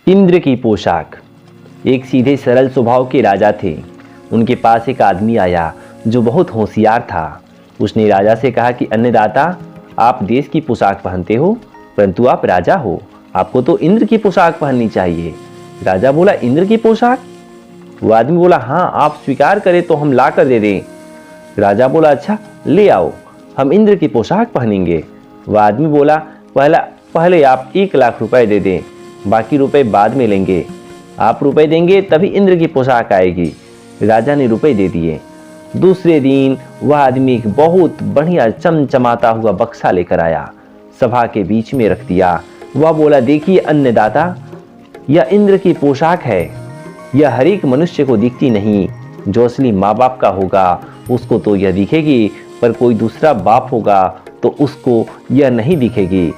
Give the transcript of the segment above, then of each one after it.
इंद्र की पोशाक। एक सीधे सरल स्वभाव के राजा थे। उनके पास एक आदमी आया जो बहुत होशियार था। उसने राजा से कहा कि अन्नदाता, आप देश की पोशाक पहनते हो, परंतु आप राजा हो, आपको तो इंद्र की पोशाक पहननी चाहिए। राजा बोला, इंद्र की पोशाक? वो आदमी बोला, हाँ, आप स्वीकार करें तो हम ला कर दे दें। राजा बोला, अच्छा ले आओ, हम इंद्र की पोशाक पहनेंगे। वह आदमी बोला, पहले आप 1 लाख रुपए दे दें, बाकी रुपए बाद में लेंगे। आप रुपए देंगे तभी इंद्र की पोशाक आएगी। राजा ने रुपए दे दिए। दूसरे दिन वह आदमी एक बहुत बढ़िया चमचमाता हुआ बक्सा लेकर आया, सभा के बीच में रख दिया। वह बोला, देखिए अन्नदाता, यह इंद्र की पोशाक है। यह हर एक मनुष्य को दिखती नहीं। जो असली माँ बाप का होगा उसको तो यह दिखेगी, पर कोई दूसरा बाप होगा तो उसको यह नहीं दिखेगी।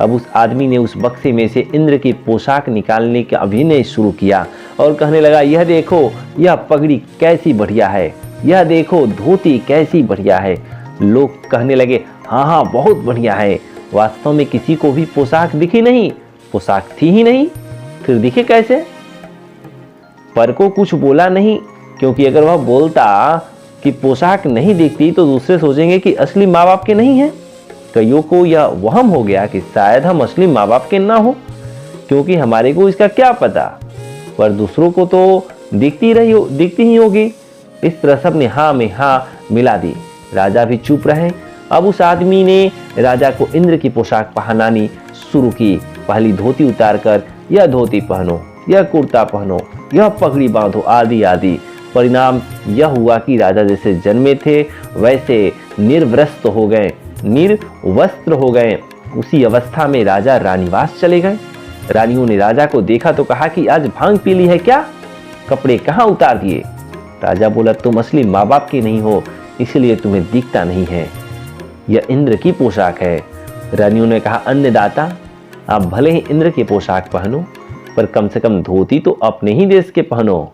अब उस आदमी ने उस बक्से में से इंद्र की पोशाक निकालने का अभिनय शुरू किया और कहने लगा, यह देखो, यह पगड़ी कैसी बढ़िया है, यह देखो धोती कैसी बढ़िया है। लोग कहने लगे, हाँ हाँ बहुत बढ़िया है। वास्तव में किसी को भी पोशाक दिखी नहीं, पोशाक थी ही नहीं, फिर दिखे कैसे? पर को कुछ बोला नहीं, क्योंकि अगर वह बोलता कि पोशाक नहीं दिखती तो दूसरे सोचेंगे कि असली माँ बाप के नहीं है। कईयों को यह वहम हो गया कि शायद हम असली माँ बाप के ना हो, क्योंकि हमारे को इसका क्या पता, पर दूसरों को तो दिखती ही होगी। इस तरह सब ने हाँ में हाँ मिला दी। राजा भी चुप रहे। अब उस आदमी ने राजा को इंद्र की पोशाक पहनानी शुरू की। पहली धोती उतार कर, यह धोती पहनो, यह कुर्ता पहनो, यह पगड़ी बांधो, आदि आदि। परिणाम यह हुआ कि राजा जैसे जन्मे थे वैसे निर्वस्त्र हो गए। उसी अवस्था में राजा रानीवास चले गए। रानियों ने राजा को देखा तो कहा कि आज भांग पी ली है क्या? कपड़े कहाँ उतार दिए? राजा बोला, तुम असली माँ बाप के नहीं हो, इसलिए तुम्हें दिखता नहीं है। यह इंद्र की पोशाक है। रानियों ने कहा, अन्नदाता, आप भले ही इंद्र की पोशाक पहनो, पर कम से कम धोती तो अपने ही देश के पहनो।